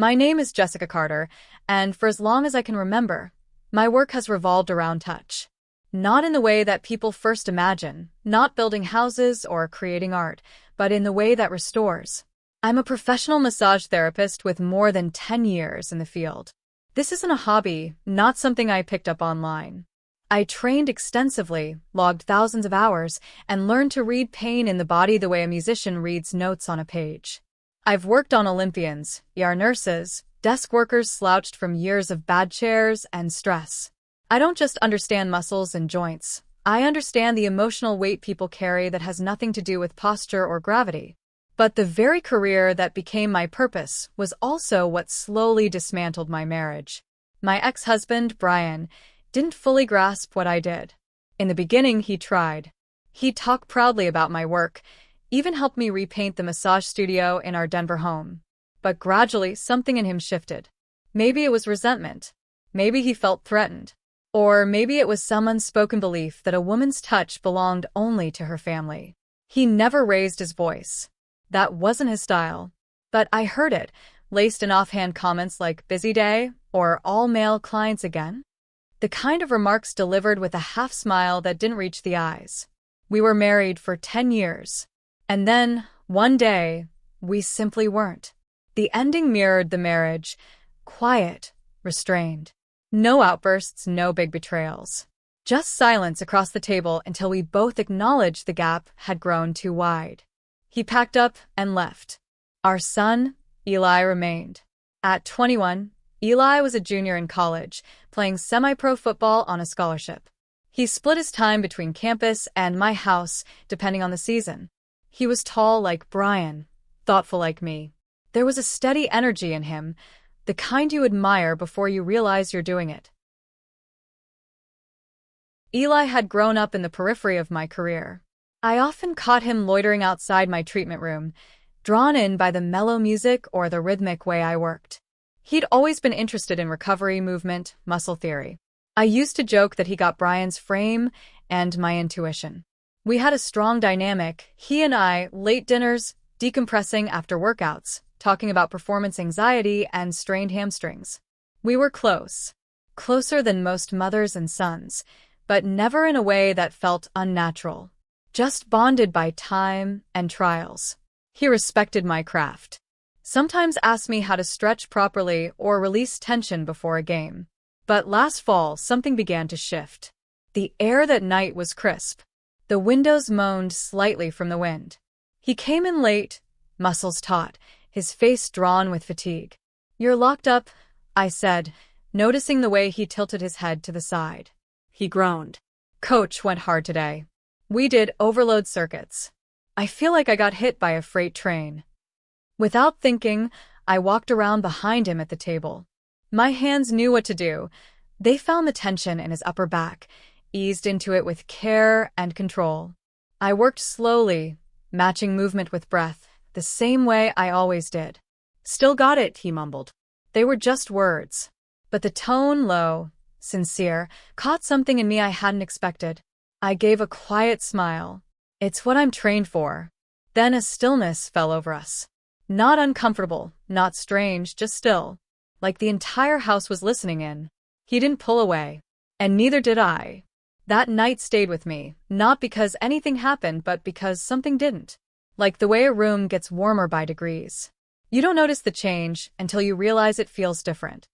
My name is Jessica Carter, and for as long as I can remember, my work has revolved around touch. Not in the way that people first imagine, not building houses or creating art, but in the way that restores. I'm a professional massage therapist with more than 10 years in the field. This isn't a hobby, not something I picked up online. I trained extensively, logged thousands of hours, and learned to read pain in the body the way a musician reads notes on a page. I've worked on Olympians, ER nurses, desk workers slouched from years of bad chairs and stress. I don't just understand muscles and joints. I understand the emotional weight people carry that has nothing to do with posture or gravity. But the very career that became my purpose was also what slowly dismantled my marriage. My ex-husband, Brian, didn't fully grasp what I did. In the beginning, he tried. He'd talk proudly about my work, even helped me repaint the massage studio in our Denver home. But gradually, something in him shifted. Maybe it was resentment. Maybe he felt threatened. Or maybe it was some unspoken belief that a woman's touch belonged only to her family. He never raised his voice. That wasn't his style. But I heard it, laced in offhand comments like busy day or all male clients again. The kind of remarks delivered with a half smile that didn't reach the eyes. We were married for 10 years. And then, one day, we simply weren't. The ending mirrored the marriage, quiet, restrained. No outbursts, no big betrayals. Just silence across the table until we both acknowledged the gap had grown too wide. He packed up and left. Our son, Eli, remained. At 21, Eli was a junior in college, playing semi-pro football on a scholarship. He split his time between campus and my house, depending on the season. He was tall like Brian, thoughtful like me. There was a steady energy in him, the kind you admire before you realize you're doing it. Eli had grown up in the periphery of my career. I often caught him loitering outside my treatment room, drawn in by the mellow music or the rhythmic way I worked. He'd always been interested in recovery, movement, muscle theory. I used to joke that he got Brian's frame and my intuition. We had a strong dynamic, he and I, late dinners, decompressing after workouts, talking about performance anxiety and strained hamstrings. We were close. Closer than most mothers and sons, but never in a way that felt unnatural. Just bonded by time and trials. He respected my craft. Sometimes asked me how to stretch properly or release tension before a game. But last fall, something began to shift. The air that night was crisp. The windows moaned slightly from the wind. He came in late, muscles taut, his face drawn with fatigue. "You're locked up," I said, noticing the way he tilted his head to the side. He groaned. "Coach went hard today. We did overload circuits. I feel like I got hit by a freight train." Without thinking, I walked around behind him at the table. My hands knew what to do. They found the tension in his upper back, eased into it with care and control. I worked slowly, matching movement with breath, the same way I always did. "Still got it," he mumbled. They were just words. But the tone, low, sincere, caught something in me I hadn't expected. I gave a quiet smile. "It's what I'm trained for." Then a stillness fell over us. Not uncomfortable, not strange, just still. Like the entire house was listening in. He didn't pull away. And neither did I. That night stayed with me, not because anything happened, but because something didn't. Like the way a room gets warmer by degrees. You don't notice the change until you realize it feels different.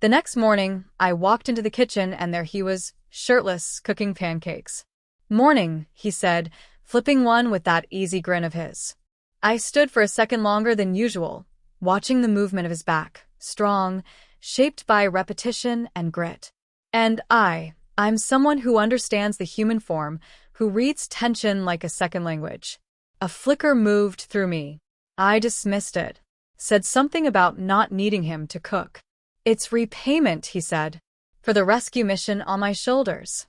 The next morning, I walked into the kitchen and there he was, shirtless, cooking pancakes. "Morning," he said, flipping one with that easy grin of his. I stood for a second longer than usual, watching the movement of his back, strong, shaped by repetition and grit. And I'm someone who understands the human form, who reads tension like a second language. A flicker moved through me. I dismissed it, said something about not needing him to cook. "It's repayment," he said, "for the rescue mission on my shoulders."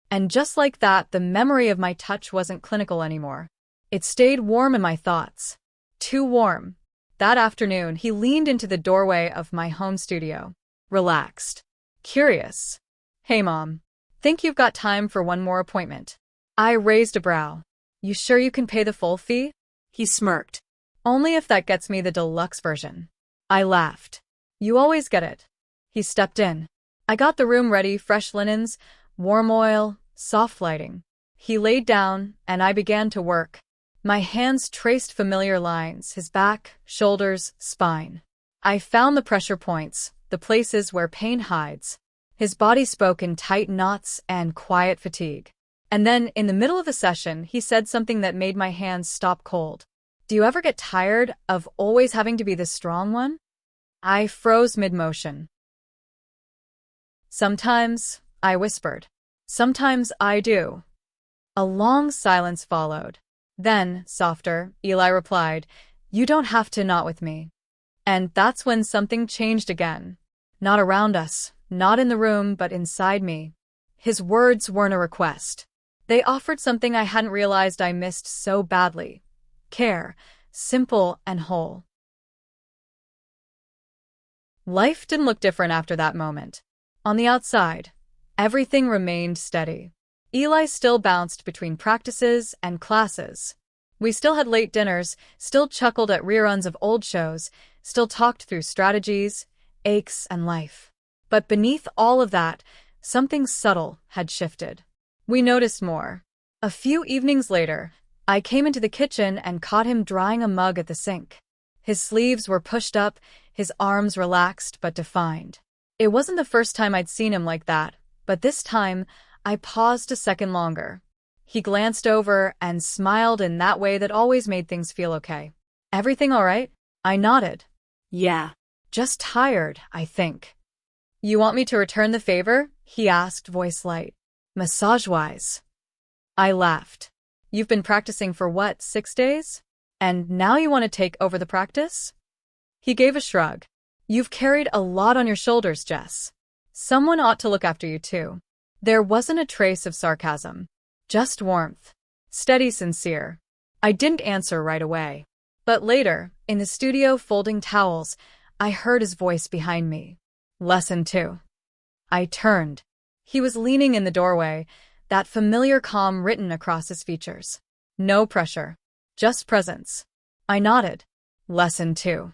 And just like that, the memory of my touch wasn't clinical anymore. It stayed warm in my thoughts. Too warm. That afternoon, he leaned into the doorway of my home studio. Relaxed. Curious. "Hey, Mom. Think you've got time for one more appointment?" I raised a brow. "You sure you can pay the full fee?" He smirked. Only if that gets me the deluxe version. I laughed. You always get it. He stepped in. I got the room ready, fresh linens, warm oil, soft lighting. He laid down, and I began to work. My hands traced familiar lines, his back, shoulders, spine. I found the pressure points, the places where pain hides. His body spoke in tight knots and quiet fatigue. And then, in the middle of a session, he said something that made my hands stop cold. Do you ever get tired of always having to be the strong one? I froze mid-motion. Sometimes, I whispered. Sometimes I do. A long silence followed. Then, softer, Eli replied, You don't have to, not with me. And that's when something changed again. Not around us, not in the room, but inside me. His words weren't a request. They offered something I hadn't realized I missed so badly. Care, simple and whole. Life didn't look different after that moment. On the outside, everything remained steady. Eli still bounced between practices and classes. We still had late dinners, still chuckled at reruns of old shows, still talked through strategies, aches, and life. But beneath all of that, something subtle had shifted. We noticed more. A few evenings later, I came into the kitchen and caught him drying a mug at the sink. His sleeves were pushed up, his arms relaxed but defined. It wasn't the first time I'd seen him like that, but this time, I paused a second longer. He glanced over and smiled in that way that always made things feel okay. Everything all right? I nodded. Yeah. Just tired, I think. You want me to return the favor? He asked, voice light. Massage-wise. I laughed. You've been practicing for what, 6 days? And now you want to take over the practice? He gave a shrug. You've carried a lot on your shoulders, Jess. Someone ought to look after you too. There wasn't a trace of sarcasm. Just warmth. Steady, sincere. I didn't answer right away. But later, in the studio folding towels, I heard his voice behind me. Lesson 2. I turned. He was leaning in the doorway, that familiar calm written across his features. No pressure. Just presence. I nodded. Lesson 2.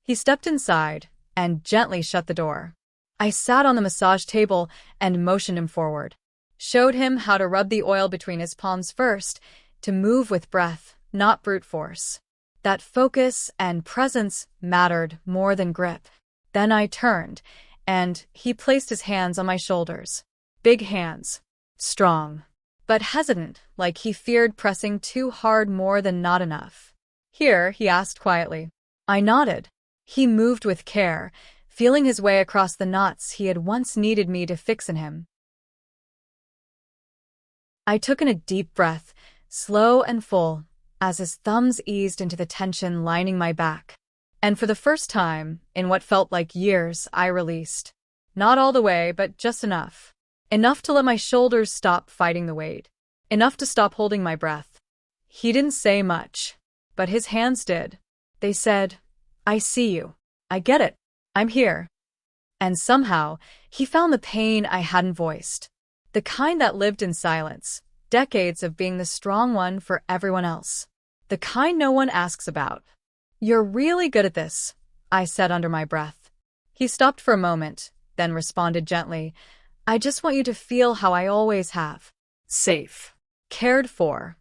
He stepped inside and gently shut the door. I sat on the massage table and motioned him forward. Showed him how to rub the oil between his palms first, to move with breath, not brute force. That focus and presence mattered more than grip. Then I turned, and he placed his hands on my shoulders. Big hands. Strong. But hesitant, like he feared pressing too hard more than not enough. Here, he asked quietly. I nodded. He moved with care, feeling his way across the knots he had once needed me to fix in him. I took in a deep breath, slow and full, as his thumbs eased into the tension lining my back. And for the first time, in what felt like years, I released. Not all the way, but just enough. Enough to let my shoulders stop fighting the weight. Enough to stop holding my breath. He didn't say much, but his hands did. They said, I see you. I get it. I'm here. And somehow, he found the pain I hadn't voiced. The kind that lived in silence, decades of being the strong one for everyone else. The kind no one asks about. You're really good at this, I said under my breath. He stopped for a moment, then responded gently, I just want you to feel how I always have. Safe. Cared for.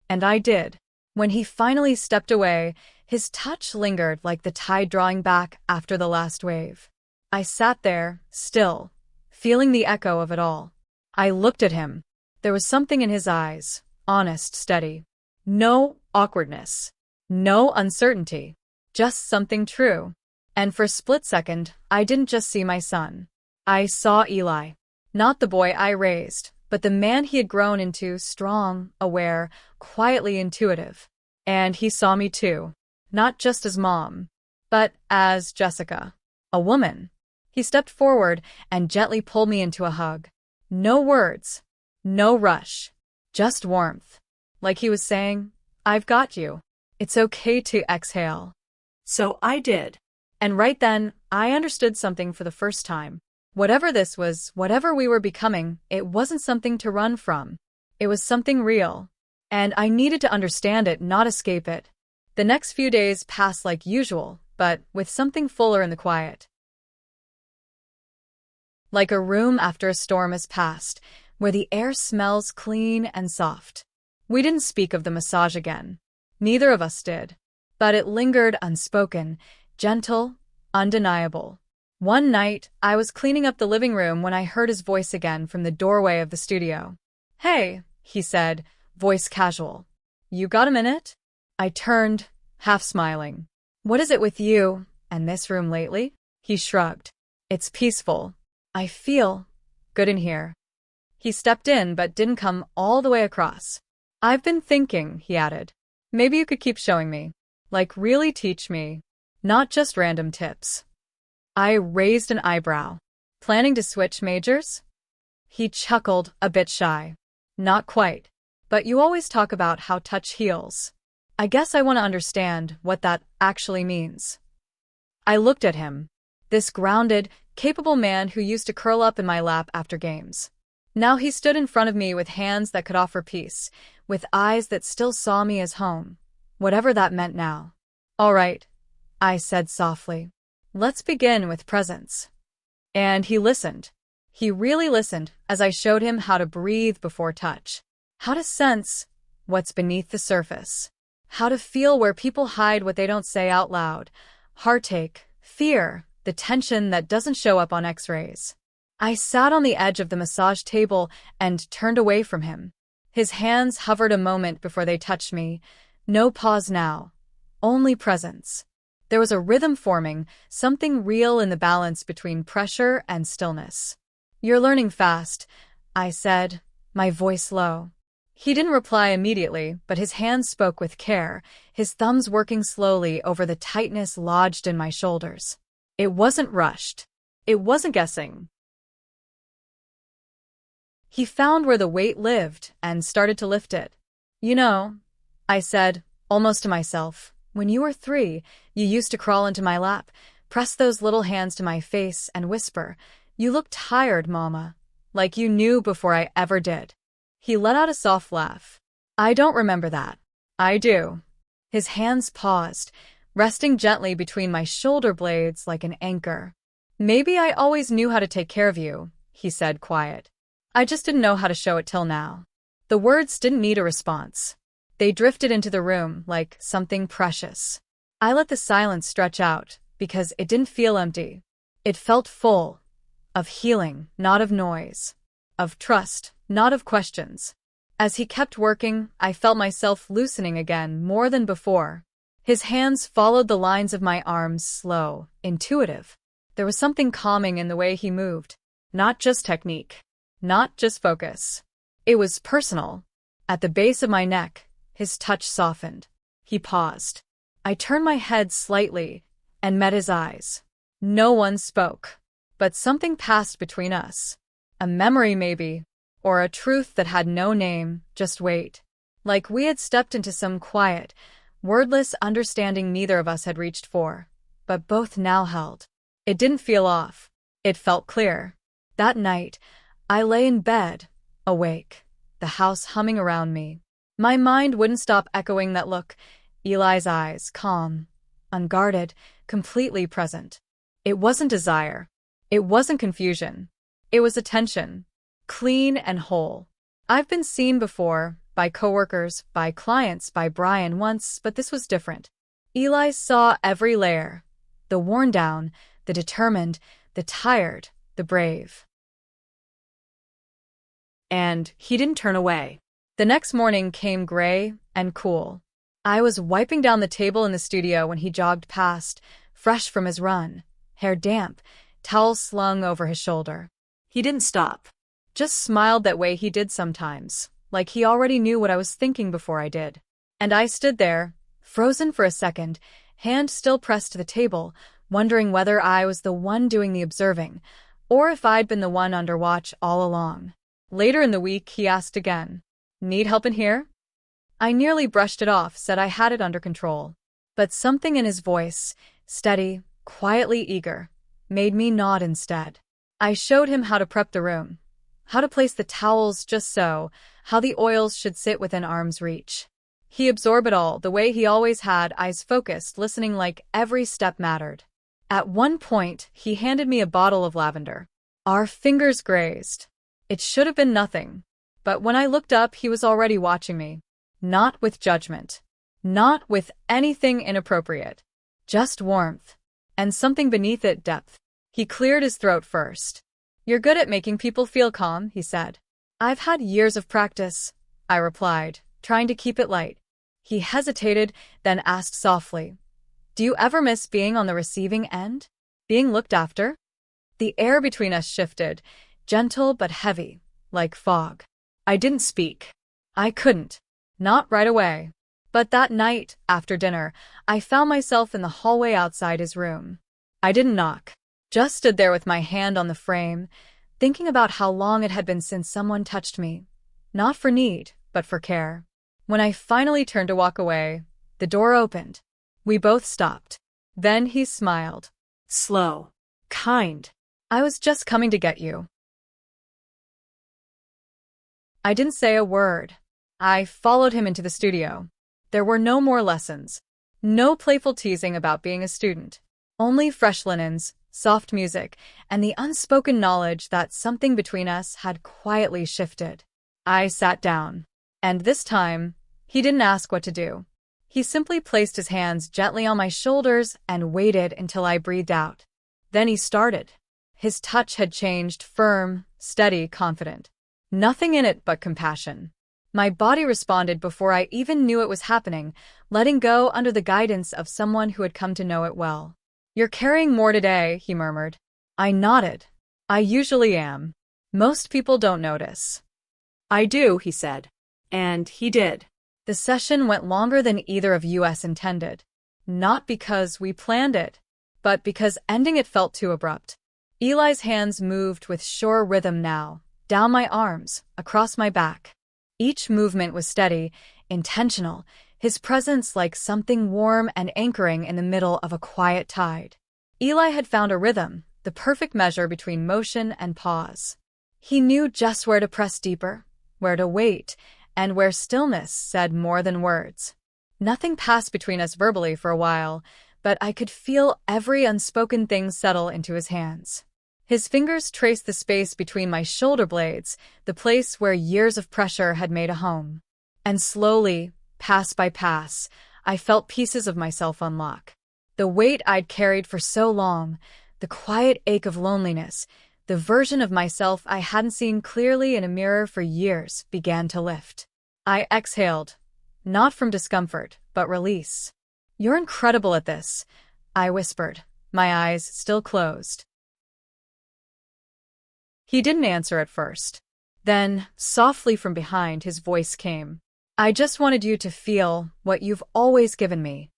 And I did. When he finally stepped away, his touch lingered like the tide drawing back after the last wave. I sat there, still, feeling the echo of it all. I looked at him. There was something in his eyes, honest, steady. No awkwardness. No uncertainty. Just something true. And for a split second, I didn't just see my son. I saw Eli. Not the boy I raised, but the man he had grown into, strong, aware, quietly intuitive. And he saw me too. Not just as mom, but as Jessica. A woman. He stepped forward and gently pulled me into a hug. No words. No rush. Just warmth. Like he was saying, I've got you. It's okay to exhale. So I did. And right then, I understood something for the first time. Whatever this was, whatever we were becoming, it wasn't something to run from. It was something real. And I needed to understand it, not escape it. The next few days passed like usual, but with something fuller in the quiet. Like a room after a storm has passed, where the air smells clean and soft. We didn't speak of the massage again. Neither of us did. But it lingered unspoken, gentle, undeniable. One night, I was cleaning up the living room when I heard his voice again from the doorway of the studio. "Hey," he said, voice casual. "You got a minute?" I turned, half smiling. "What is it with you and this room lately?" He shrugged. "It's peaceful. I feel good in here." He stepped in but didn't come all the way across. "I've been thinking," he added. "Maybe you could keep showing me. Like really teach me. Not just random tips." I raised an eyebrow. "Planning to switch majors?" He chuckled, a bit shy. "Not quite. But you always talk about how touch heals. I guess I want to understand what that actually means." I looked at him. This grounded, capable man who used to curl up in my lap after games. Now he stood in front of me with hands that could offer peace, with eyes that still saw me as home, whatever that meant now. "All right," I said softly. "Let's begin with presence." And he listened. He really listened as I showed him how to breathe before touch, how to sense what's beneath the surface, how to feel where people hide what they don't say out loud, heartache, fear, the tension that doesn't show up on X-rays. I sat on the edge of the massage table and turned away from him. His hands hovered a moment before they touched me. No pause now, only presence. There was a rhythm forming, something real in the balance between pressure and stillness. "You're learning fast," I said, my voice low. He didn't reply immediately, but his hands spoke with care, his thumbs working slowly over the tightness lodged in my shoulders. It wasn't rushed. It wasn't guessing. He found where the weight lived and started to lift it. "You know," I said, almost to myself, "when you were 3, you used to crawl into my lap, press those little hands to my face and whisper, 'You look tired, Mama,' like you knew before I ever did." He let out a soft laugh. "I don't remember that." "I do." His hands paused, resting gently between my shoulder blades like an anchor. "Maybe I always knew how to take care of you," he said, quiet. "I just didn't know how to show it till now." The words didn't need a response. They drifted into the room like something precious. I let the silence stretch out because it didn't feel empty. It felt full, of healing, not of noise, of trust, not of questions. As he kept working, I felt myself loosening again more than before. His hands followed the lines of my arms, slow, intuitive. There was something calming in the way he moved. Not just technique. Not just focus. It was personal. At the base of my neck, his touch softened. He paused. I turned my head slightly and met his eyes. No one spoke. But something passed between us. A memory maybe, or a truth that had no name, just weight. Like we had stepped into some quiet, wordless understanding neither of us had reached for, but both now held. It didn't feel off. It felt clear. That night, I lay in bed, awake, the house humming around me. My mind wouldn't stop echoing that look, Eli's eyes, calm, unguarded, completely present. It wasn't desire. It wasn't confusion. It was attention, clean and whole. I've been seen before, by coworkers, by clients, by Brian once, but this was different. Eli saw every layer, the worn down, the determined, the tired, the brave. And he didn't turn away. The next morning came gray and cool. I was wiping down the table in the studio when he jogged past, fresh from his run, hair damp, towel slung over his shoulder. He didn't stop. Just smiled that way he did sometimes, like he already knew what I was thinking before I did. And I stood there, frozen for a second, hand still pressed to the table, wondering whether I was the one doing the observing, or if I'd been the one under watch all along. Later in the week, he asked again, "Need help in here?" I nearly brushed it off, said I had it under control. But something in his voice, steady, quietly eager, made me nod instead. I showed him how to prep the room, how to place the towels just so, how the oils should sit within arm's reach. He absorbed it all, the way he always had, eyes focused, listening like every step mattered. At one point, he handed me a bottle of lavender. Our fingers grazed. It should have been nothing. But when I looked up, he was already watching me. Not with judgment. Not with anything inappropriate. Just warmth. And something beneath it, depth. He cleared his throat first. "You're good at making people feel calm," he said. "I've had years of practice," I replied, trying to keep it light. He hesitated, then asked softly, "Do you ever miss being on the receiving end? Being looked after?" The air between us shifted, gentle but heavy, like fog. I didn't speak. I couldn't. Not right away. But that night, after dinner, I found myself in the hallway outside his room. I didn't knock. Just stood there with my hand on the frame, thinking about how long it had been since someone touched me. Not for need, but for care. When I finally turned to walk away, the door opened. We both stopped. Then he smiled. Slow. Kind. "I was just coming to get you." I didn't say a word. I followed him into the studio. There were no more lessons. No playful teasing about being a student. Only fresh linens, soft music, and the unspoken knowledge that something between us had quietly shifted. I sat down. And this time, he didn't ask what to do. He simply placed his hands gently on my shoulders and waited until I breathed out. Then he started. His touch had changed, firm, steady, confident. Nothing in it but compassion. My body responded before I even knew it was happening, letting go under the guidance of someone who had come to know it well. "You're carrying more today," he murmured. I nodded. "I usually am. Most people don't notice." "I do," he said. And he did. The session went longer than either of us intended. Not because we planned it, but because ending it felt too abrupt. Eli's hands moved with sure rhythm now, down my arms, across my back. Each movement was steady, intentional, his presence like something warm and anchoring in the middle of a quiet tide. Eli had found a rhythm, the perfect measure between motion and pause. He knew just where to press deeper, where to wait, and where stillness said more than words. Nothing passed between us verbally for a while, but I could feel every unspoken thing settle into his hands. His fingers traced the space between my shoulder blades, the place where years of pressure had made a home. And slowly, pass by pass, I felt pieces of myself unlock. The weight I'd carried for so long, the quiet ache of loneliness, the version of myself I hadn't seen clearly in a mirror for years began to lift. I exhaled, not from discomfort, but release. "You're incredible at this," I whispered, my eyes still closed. He didn't answer at first. Then, softly from behind, his voice came. "I just wanted you to feel what you've always given me."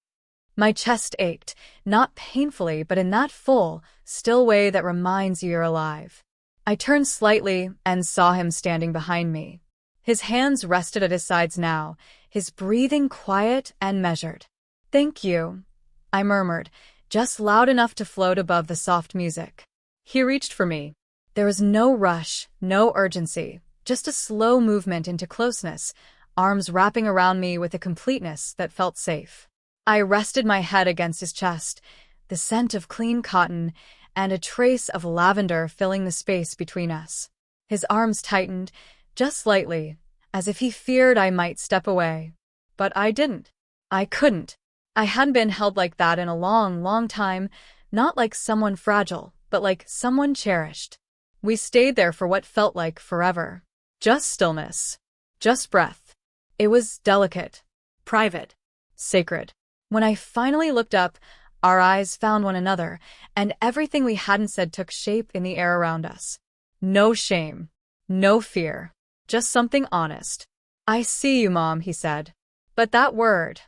My chest ached, not painfully, but in that full, still way that reminds you you're alive. I turned slightly and saw him standing behind me. His hands rested at his sides now, his breathing quiet and measured. "Thank you," I murmured, just loud enough to float above the soft music. He reached for me. There was no rush, no urgency, just a slow movement into closeness, arms wrapping around me with a completeness that felt safe. I rested my head against his chest, the scent of clean cotton and a trace of lavender filling the space between us. His arms tightened, just slightly, as if he feared I might step away. But I didn't. I couldn't. I hadn't been held like that in a long, long time, not like someone fragile, but like someone cherished. We stayed there for what felt like forever. Just stillness. Just breath. It was delicate, private, sacred. When I finally looked up, our eyes found one another, and everything we hadn't said took shape in the air around us. No shame. No fear. Just something honest. "I see you, Mom," he said. But that word,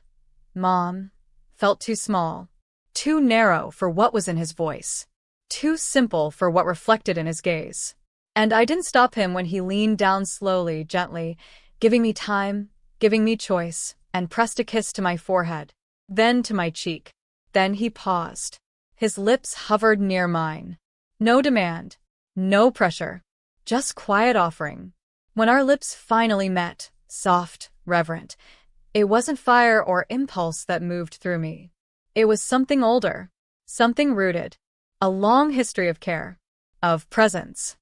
Mom, felt too small, too narrow for what was in his voice, too simple for what reflected in his gaze. And I didn't stop him when he leaned down slowly, gently, giving me time, giving me choice, and pressed a kiss to my forehead, then to my cheek. Then he paused. His lips hovered near mine. No demand, no pressure, just quiet offering. When our lips finally met, soft, reverent, It wasn't fire or impulse that moved through me. It was something older, something rooted, a long history of care, of presence,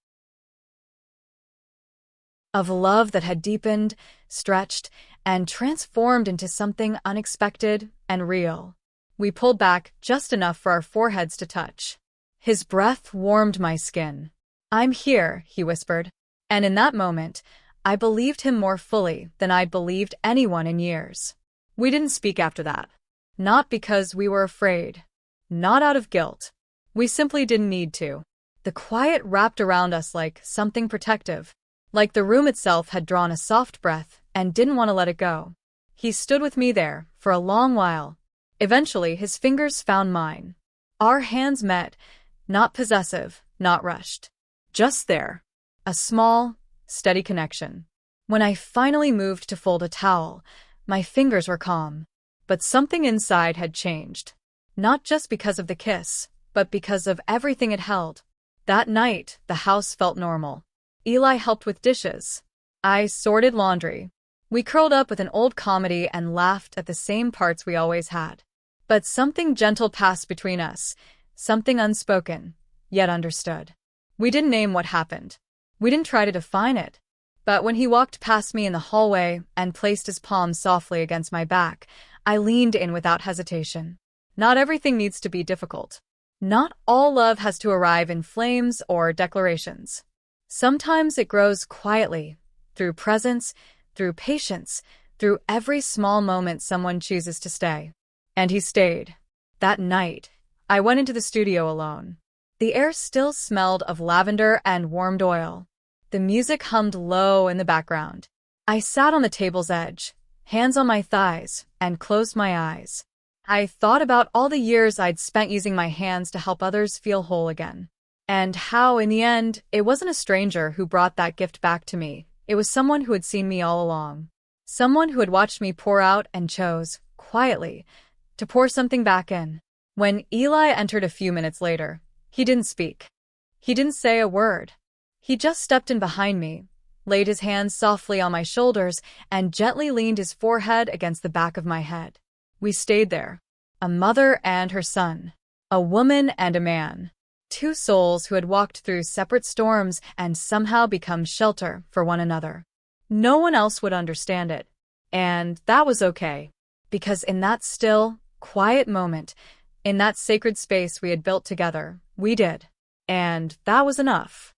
of love that had deepened, stretched, and transformed into something unexpected and real. We pulled back just enough for our foreheads to touch. His breath warmed my skin. "I'm here," he whispered. And in that moment, I believed him more fully than I'd believed anyone in years. We didn't speak after that. Not because we were afraid. Not out of guilt. We simply didn't need to. The quiet wrapped around us like something protective, like the room itself had drawn a soft breath and didn't want to let it go. He stood with me there for a long while. Eventually, his fingers found mine. Our hands met, not possessive, not rushed. Just there. A small, steady connection. When I finally moved to fold a towel, my fingers were calm. But something inside had changed. Not just because of the kiss, but because of everything it held. That night, the house felt normal. Eli helped with dishes. I sorted laundry. We curled up with an old comedy and laughed at the same parts we always had. But something gentle passed between us, something unspoken, yet understood. We didn't name what happened. We didn't try to define it. But when he walked past me in the hallway and placed his palm softly against my back, I leaned in without hesitation. Not everything needs to be difficult. Not all love has to arrive in flames or declarations. Sometimes it grows quietly, through presence, through patience, through every small moment someone chooses to stay. And he stayed. That night, I went into the studio alone. The air still smelled of lavender and warmed oil. The music hummed low in the background. I sat on the table's edge, hands on my thighs, and closed my eyes. I thought about all the years I'd spent using my hands to help others feel whole again. And how, in the end, it wasn't a stranger who brought that gift back to me. It was someone who had seen me all along. Someone who had watched me pour out and chose, quietly, to pour something back in. When Eli entered a few minutes later, he didn't speak. He didn't say a word. He just stepped in behind me, laid his hands softly on my shoulders, and gently leaned his forehead against the back of my head. We stayed there. A mother and her son. A woman and a man. Two souls who had walked through separate storms and somehow become shelter for one another. No one else would understand it. And that was okay. Because in that still, quiet moment, in that sacred space we had built together, we did. And that was enough.